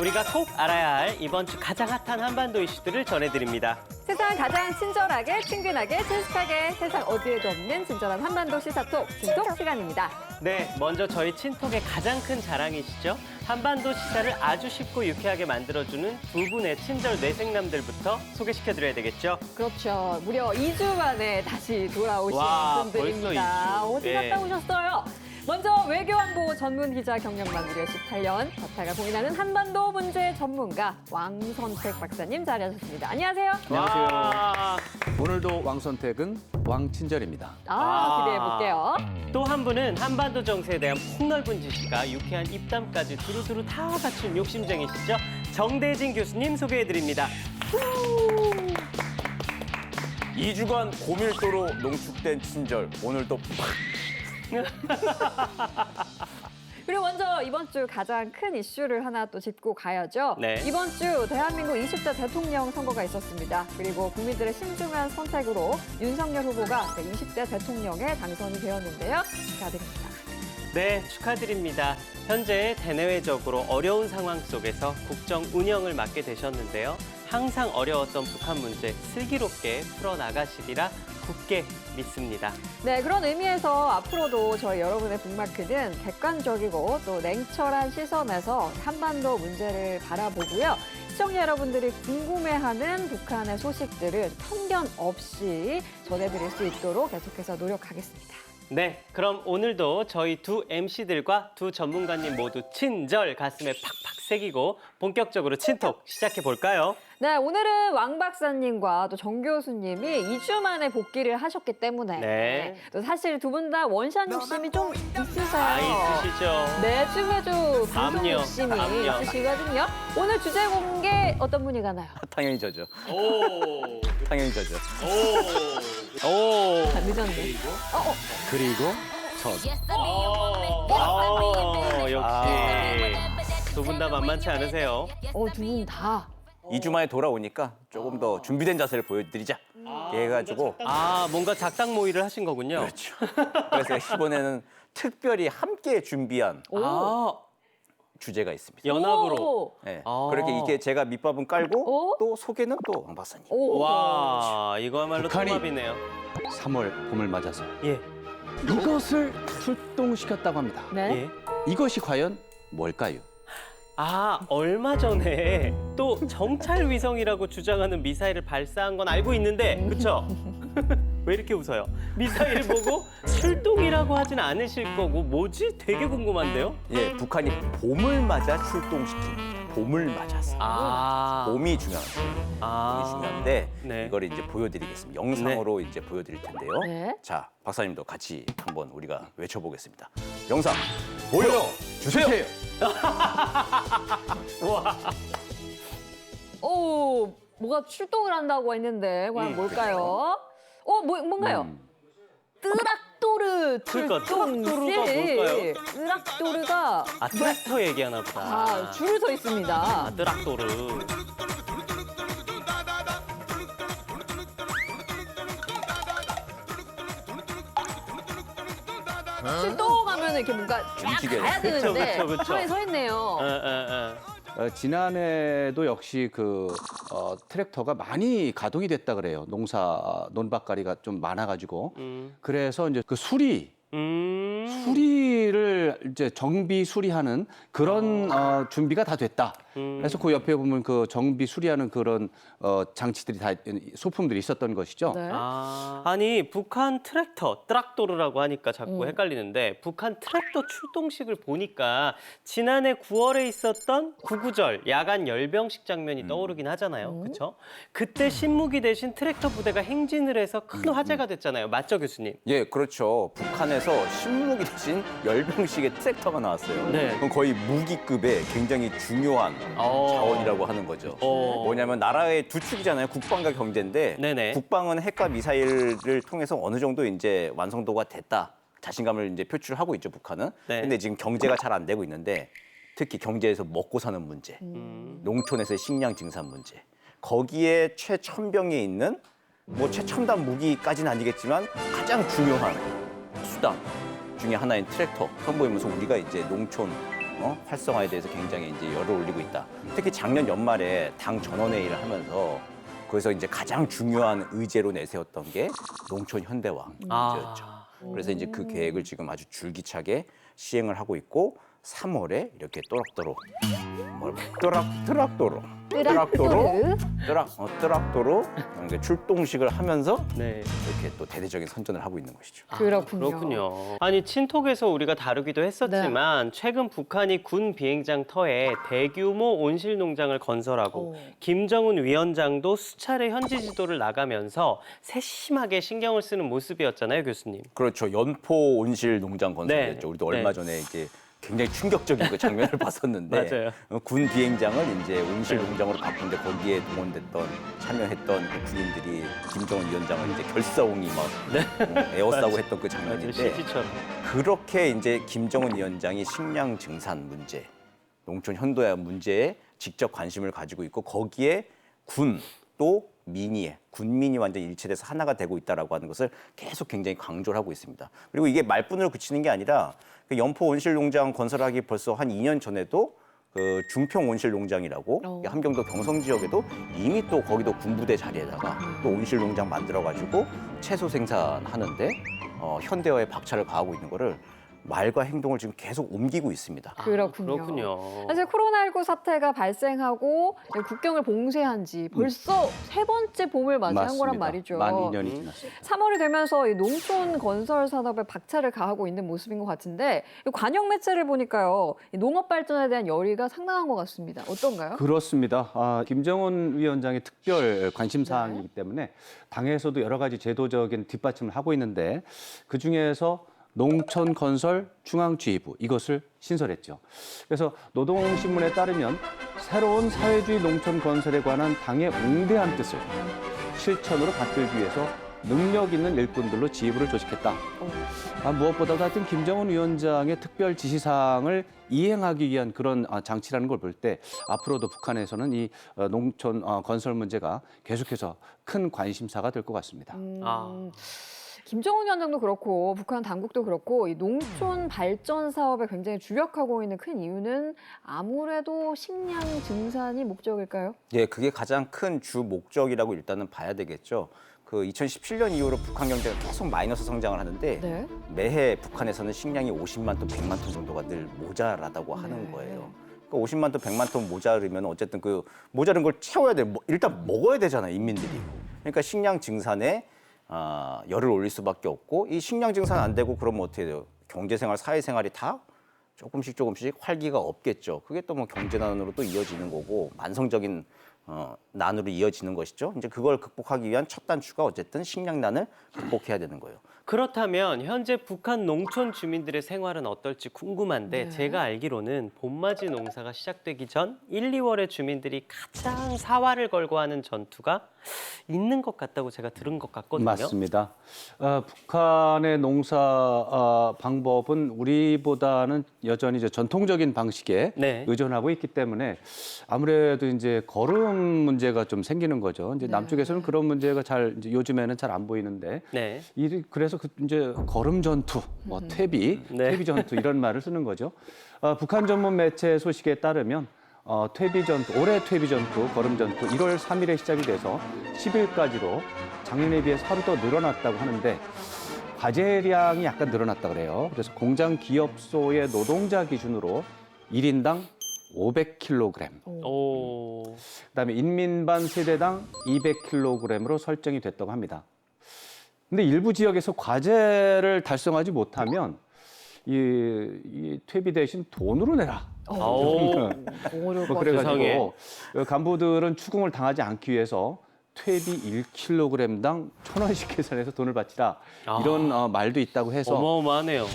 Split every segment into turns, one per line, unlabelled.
우리가 꼭 알아야 할 이번 주 가장 핫한 한반도 이슈들을 전해드립니다.
세상 가장 친절하게, 친근하게, 친숙하게 세상 어디에도 없는 친절한 한반도 시사톡, 친톡 시간입니다.
네, 먼저 저희 친톡의 가장 큰 자랑이시죠? 한반도 시사를 아주 쉽고 유쾌하게 만들어주는 두 분의 친절 뇌생남들부터 소개시켜드려야 되겠죠?
그렇죠. 무려 2주 만에 다시 돌아오신
와,
분들입니다.
벌써 2주.
어디
예.
갔다 오셨어요? 먼저 외교안보 전문 기자 경력만 무려 18년, 자타가 고민하는 한반도 문제 전문가 왕선택 박사님 자리하셨습니다. 안녕하세요.
와,
오늘도 왕선택은 왕친절입니다.
기대해볼게요.
또 한 분은 한반도 정세에 대한 폭넓은 지식과 유쾌한 입담까지 두루두루 다 갖춘 욕심쟁이시죠? 정대진 교수님 소개해드립니다.
2주간 고밀도로 농축된 친절, 오늘도
그리고 먼저 이번 주 가장 큰 이슈를 하나 또 짚고 가야죠.
네.
이번 주 대한민국 20대 대통령 선거가 있었습니다. 그리고 국민들의 신중한 선택으로 윤석열 후보가 20대 대통령에 당선이 되었는데요. 축하드립니다.
네, 축하드립니다. 현재 대내외적으로 어려운 상황 속에서 국정 운영을 맡게 되셨는데요. 항상 어려웠던 북한 문제 슬기롭게 풀어나가시리라 굳게 믿습니다.
네, 그런 의미에서 앞으로도 저희 여러분의 북마크는 객관적이고 또 냉철한 시선에서 한반도 문제를 바라보고요. 시청자 여러분들이 궁금해하는 북한의 소식들을 편견 없이 전해드릴 수 있도록 계속해서 노력하겠습니다.
네, 그럼 오늘도 저희 두 MC들과 두 전문가님 모두 친절 가슴에 팍팍 새기고 본격적으로 친톡 시작해 볼까요?
네, 오늘은 왕 박사님과 또 정 교수님이 2주 만에 복귀를 하셨기 때문에
네.
또 사실 두 분 다 원샷 욕심이 좀 있으세요.
있으시죠?
매주 방송
암요,
욕심이
암요.
있으시거든요. 오늘 주제 공개 어떤 분이 가나요?
당연히 저죠.
오,
당연히 저죠.
오,
아, 늦었네.
그리고 저
역시 두 분 다 만만치 않으세요.
두 분 다.
2주 만에 돌아오니까 조금 더 준비된 자세를 보여드리자. 해가지고
뭔가 작당 모의를 하신 거군요.
그렇죠. 그래서 이번에는 특별히 함께 준비한 주제가 있습니다.
연합으로.
오.
네.
아.
그렇게 이게 제가 밑밥은 깔고
오.
또 소개는 또 왕 박사님.
오.
와, 이거야말로
북한이-
통합이네요.
3월 봄을 맞아서
예,
이것을 출동시켰다고 합니다.
네.
예.
이것이 과연 뭘까요?
얼마 전에 또 정찰 위성이라고 주장하는 미사일을 발사한 건 알고 있는데, 그쵸? 왜 이렇게 웃어요? 미사일 보고 출동이라고 하진 않으실 거고, 뭐지? 되게 궁금한데요?
예, 북한이 봄을 맞아 출동시킨 봄을 맞았어. 봄이 중요합니다. 봄이 중요한데
네.
이걸 이제 보여드리겠습니다. 영상으로 이제 보여드릴 텐데요.
네.
자, 박사님도 같이 한번 우리가 외쳐보겠습니다. 영상 보여주세요.
오, 뭐가 출동을 한다고 했는데 과연 뭘까요? 뭔가요? 뜨락도르
그러니까
출동
뜨락도르가 뭘까요?
뜨락도르가
트랙터 얘기하나 보다.
줄을 서 있습니다.
뜨락도르.
출동하면 이렇게 뭔가 쫙
움직여야
가야
돼.
되는데
그쵸, 그쵸.
가만히 서 있네요.
지난해도 역시 트랙터가 많이 가동이 됐다 그래요. 논밭가리가 좀 많아가지고. 그래서 이제 그 수리를 이제 정비 수리하는 그런 준비가 다 됐다. 그래서 그 옆에 보면 그 정비 수리하는 그런 장치들이 다 소품들이 있었던 것이죠.
네.
아니 북한 트랙터, 뜨락도르라고 하니까 자꾸 헷갈리는데 북한 트랙터 출동식을 보니까 지난해 9월에 있었던 구구절 야간 열병식 장면이 떠오르긴 하잖아요. 그렇죠? 그때 신무기 대신 트랙터 부대가 행진을 해서 큰 화제가 됐잖아요. 맞죠, 교수님?
예, 그렇죠. 북한에서 신무기 대신 열병식의 트랙터가 나왔어요.
네.
그건 거의 무기급의 굉장히 중요한 자원이라고 하는 거죠. 뭐냐면 나라의 두 축이잖아요. 국방과 경제인데
네네.
국방은 핵과 미사일을 통해서 어느 정도 이제 완성도가 됐다. 자신감을 이제 표출하고 있죠, 북한은.
네.
근데 지금 경제가 잘 안 되고 있는데 특히 경제에서 먹고 사는 문제, 농촌에서의 식량 증산 문제, 거기에 최첨병에 있는 뭐 최첨단 무기까지는 아니겠지만 가장 중요한 수단 중에 하나인 트랙터 선보이면서 우리가 이제 농촌 활성화에 대해서 굉장히 이제 열을 올리고 있다. 특히 작년 연말에 당 전원회의를 하면서 거기서 이제 가장 중요한 의제로 내세웠던 게 농촌 현대화 문제였죠. 그래서 이제 그 계획을 지금 아주 줄기차게 시행을 하고 있고 3월에 이렇게 뜨락도로 이렇게 출동식을 하면서
네.
이렇게 또 대대적인 선전을 하고 있는 것이죠.
그렇군요.
그렇군요. 아니 친톡에서 우리가 다루기도 했었지만 최근 북한이 군 비행장 터에 대규모 온실 농장을 건설하고 김정은 위원장도 수차례 현지 지도를 나가면서 세심하게 신경을 쓰는 모습이었잖아요, 교수님.
그렇죠. 연포 온실 농장 건설이었죠.
네.
우리도 얼마 전에 이제 굉장히 충격적인 그 장면을 봤었는데
맞아요.
군 비행장을 이제 온실 농장으로 바꾼데 거기에 참여했던 그 군인들이 김정은 위원장을 이제 결사옹이 막 에워싸고 했던 그
아주
장면인데
CG처럼.
그렇게 이제 김정은 위원장이 식량 증산 문제, 농촌 현대화 문제에 직접 관심을 가지고 있고 거기에 군 또 군민이 완전 일체돼서 하나가 되고 있다라고 하는 것을 계속 굉장히 강조를 하고 있습니다. 그리고 이게 말뿐으로 그치는 게 아니라 그 연포 온실 농장 건설하기 벌써 한 2년 전에도 그 중평 온실 농장이라고 함경도 경성 지역에도 이미 또 거기도 군부대 자리에다가 또 온실 농장 만들어가지고 채소 생산하는데 현대화에 박차를 가하고 있는 거를 말과 행동을 지금 계속 옮기고 있습니다.
그렇군요. 사실 코로나19 사태가 발생하고 국경을 봉쇄한 지 벌써 세 번째 봄을 맞이한 거란 말이죠.
만 2년이 지났습니다.
3월이 되면서 이 농촌 건설 산업에 박차를 가하고 있는 모습인 것 같은데 관영 매체를 보니까요. 이 농업 발전에 대한 열의가 상당한 것 같습니다. 어떤가요?
그렇습니다. 김정은 위원장의 특별 관심 사항이기 때문에 당에서도 여러 가지 제도적인 뒷받침을 하고 있는데 그중에서 농촌 건설 중앙지휘부 이것을 신설했죠. 그래서 노동신문에 따르면 새로운 사회주의 농촌 건설에 관한 당의 웅대한 뜻을 실천으로 받들기 위해서 능력 있는 일꾼들로 지휘부를 조직했다. 무엇보다도 하여튼 김정은 위원장의 특별 지시사항을 이행하기 위한 그런 장치라는 걸 볼 때 앞으로도 북한에서는 이 농촌 건설 문제가 계속해서 큰 관심사가 될 것 같습니다.
김정은 위원장도 그렇고 북한 당국도 그렇고 이 농촌 발전 사업에 굉장히 주력하고 있는 큰 이유는 아무래도 식량 증산이 목적일까요?
예, 그게 가장 큰 주 목적이라고 일단은 봐야 되겠죠. 그 2017년 이후로 북한 경제가 계속 마이너스 성장을 하는데
네.
매해 북한에서는 식량이 50만 톤, 100만 톤 정도가 늘 모자라다고 하는 거예요. 그러니까 50만 톤, 100만 톤 모자르면 어쨌든 그 모자른 걸 채워야 돼. 일단 먹어야 되잖아요, 인민들이. 그러니까 식량 증산에 열을 올릴 수밖에 없고 이 식량 증산 안 되고 그러면 어떻게 돼요? 경제생활, 사회생활이 다 조금씩 활기가 없겠죠. 그게 또 뭐 경제난으로 또 이어지는 거고 만성적인 난으로 이어지는 것이죠. 이제 그걸 극복하기 위한 첫 단추가 어쨌든 식량난을 극복해야 되는 거예요.
그렇다면 현재 북한 농촌 주민들의 생활은 어떨지 궁금한데 제가 알기로는 봄맞이 농사가 시작되기 전 1, 2월에 주민들이 가장 사활을 걸고 하는 전투가 있는 것 같다고 제가 들은 것 같거든요.
맞습니다. 북한의 농사 방법은 우리보다는 여전히 이제 전통적인 방식에
네.
의존하고 있기 때문에 아무래도 이제 거름 문제가 좀 생기는 거죠. 이제 남쪽에서는 그런 문제가 이제 요즘에는 잘 안 보이는데
네.
그래서 이제 거름 전투, 뭐 퇴비 전투 이런 말을 쓰는 거죠. 북한 전문 매체 소식에 따르면 퇴비 전투, 올해 퇴비 전투, 거름 전투 1월 3일에 시작이 돼서 10일까지로 작년에 비해서 하루 더 늘어났다고 하는데 과제량이 약간 늘어났다 그래요. 그래서 공장 기업소의 노동자 기준으로 1인당 500kg. 그다음에 인민반 세대당 200kg으로 설정이 됐다고 합니다. 근데 일부 지역에서 과제를 달성하지 못하면 이 퇴비 대신 돈으로 내라. 뭐 그래가지고 간부들은 추궁을 당하지 않기 위해서 퇴비 1kg당 1,000원씩 계산해서 돈을 바치라 이런 말도 있다고 해서
어마어마하네요.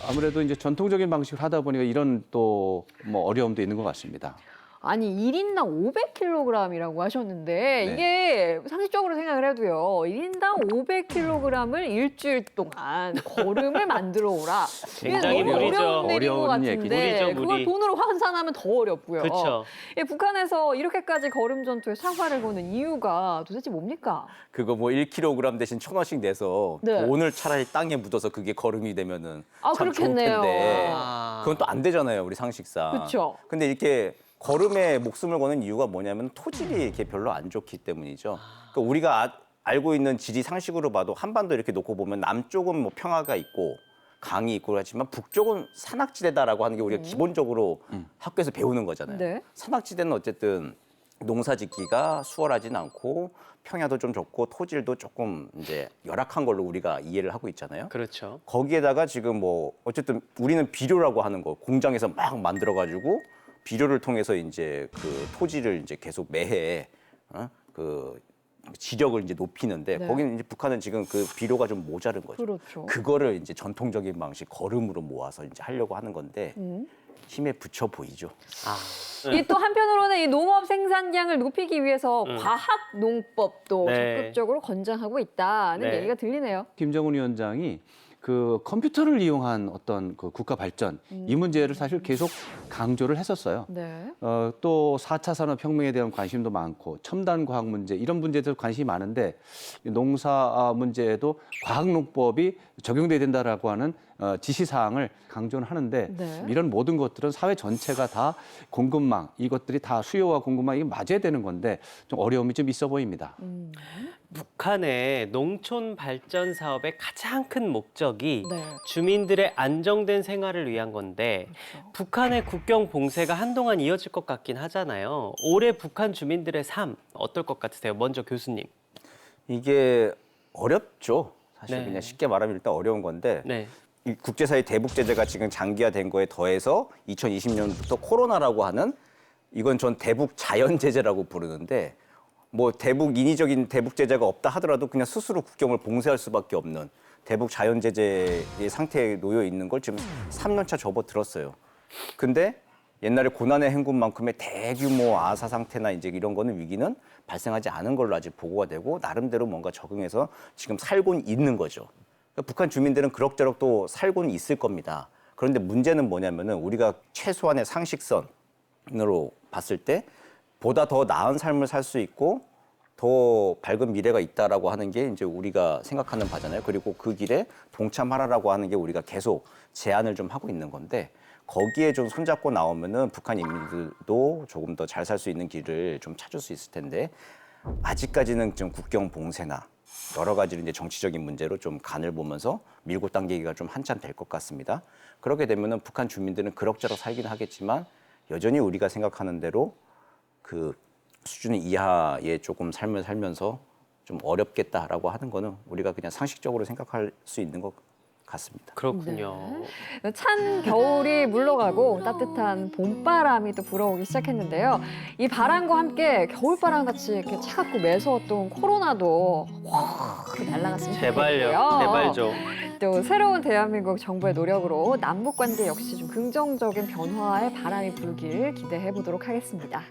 아무래도 이제 전통적인 방식을 하다 보니까 이런 또 뭐 어려움도 있는 것 같습니다.
아니 1인당 500kg이라고 하셨는데
네.
이게 상식적으로 생각을 해도요. 1인당 500kg을 일주일 동안 걸음을 만들어 오라. 이게
굉장히
너무
무리죠.
어려운 일인 것
어려운
같은데
얘기죠. 무리죠,
그걸
무리.
돈으로 환산하면 더 어렵고요.
그렇죠.
예, 북한에서 이렇게까지 걸음 전투에 사활을 거는 이유가 도대체 뭡니까?
그거 뭐 1kg 대신 1,000원씩 내서
네.
돈을 차라리 땅에 묻어서 그게 걸음이 되면은
아,
참
그렇겠네요.
좋을 텐데
아.
그건 또 안 되잖아요, 우리 상식상.
그쵸.
근데 이렇게 걸음에 목숨을 거는 이유가 뭐냐면 토질이 이렇게 별로 안 좋기 때문이죠. 그러니까 우리가 알고 있는 지리 상식으로 봐도 한반도 이렇게 놓고 보면 남쪽은 뭐 평화가 있고 강이 있고 하지만 북쪽은 산악지대다라고 하는 게 우리가 기본적으로 학교에서 배우는 거잖아요.
네.
산악지대는 어쨌든 농사짓기가 수월하진 않고 평야도 좀 좁고 토질도 조금 이제 열악한 걸로 우리가 이해를 하고 있잖아요.
그렇죠.
거기에다가 지금 뭐 어쨌든 우리는 비료라고 하는 거 공장에서 막 만들어 가지고 비료를 통해서 이제 그 토지를 이제 계속 매해 그 지력을 이제 높이는데
네.
거기는 이제 북한은 지금 그 비료가 좀 모자른 거죠.
그렇죠.
그거를 이제 전통적인 방식 걸음으로 모아서 이제 하려고 하는 건데 힘에 붙여 보이죠.
아.
이 또 한편으로는 이 농업 생산량을 높이기 위해서 과학 농법도
네.
적극적으로 권장하고 있다는
네.
얘기가 들리네요.
김정은 위원장이 그 컴퓨터를 이용한 어떤 그 국가 발전 이 문제를 사실 계속 강조를 했었어요.
네.
또 4차 산업혁명에 대한 관심도 많고 첨단 과학 문제 이런 문제들 관심이 많은데 농사 문제에도 과학농법이 적용돼야 된다라고 하는 지시사항을 강조는 하는데
네.
이런 모든 것들은 사회 전체가 다 공급망 이것들이 다 수요와 공급망이 맞아야 되는 건데 좀 어려움이 좀 있어 보입니다.
북한의 농촌 발전 사업의 가장 큰 목적이
네.
주민들의 안정된 생활을 위한 건데 북한의 국경 봉쇄가 한동안 이어질 것 같긴 하잖아요. 올해 북한 주민들의 삶 어떨 것 같으세요? 먼저 교수님.
이게 어렵죠. 사실
네.
그냥 쉽게 말하면 일단 어려운 건데
네.
이 국제사회 대북 제재가 지금 장기화된 거에 더해서 2020년부터 코로나라고 하는 이건 전 대북 자연 제재라고 부르는데 뭐 대북 인위적인 대북 제재가 없다 하더라도 그냥 스스로 국경을 봉쇄할 수밖에 없는 대북 자연 제재의 상태에 놓여 있는 걸 지금 3년차 접어들었어요. 근데 옛날에 고난의 행군만큼의 대규모 아사 상태나 이제 이런 거는 위기는 발생하지 않은 걸로 아직 보고가 되고 나름대로 뭔가 적응해서 지금 살고는 있는 거죠. 그러니까 북한 주민들은 그럭저럭 또 살고는 있을 겁니다. 그런데 문제는 뭐냐면은 우리가 최소한의 상식선으로 봤을 때 보다 더 나은 삶을 살 수 있고 더 밝은 미래가 있다라고 하는 게 이제 우리가 생각하는 바잖아요. 그리고 그 길에 동참하라라고 하는 게 우리가 계속 제안을 좀 하고 있는 건데 거기에 좀 손잡고 나오면은 북한 인민들도 조금 더 잘 살 수 있는 길을 좀 찾을 수 있을 텐데 아직까지는 좀 국경 봉쇄나 여러 가지 이제 정치적인 문제로 좀 간을 보면서 밀고 당기기가 좀 한참 될 것 같습니다. 그렇게 되면은 북한 주민들은 그럭저럭 살긴 하겠지만 여전히 우리가 생각하는 대로 그 수준 이하의 조금 삶을 살면서 좀 어렵겠다라고 하는 거는 우리가 그냥 상식적으로 생각할 수 있는 것 같습니다.
그렇군요.
찬 겨울이 물러가고 따뜻한 봄바람이 또 불어오기 시작했는데요. 이 바람과 함께 겨울바람 같이 이렇게 차갑고 매서웠던 코로나도 확 날아갔으면
제발요.
좋겠고요.
제발 좀.
또 새로운 대한민국 정부의 노력으로 남북 관계 역시 좀 긍정적인 변화의 바람이 불길 기대해 보도록 하겠습니다.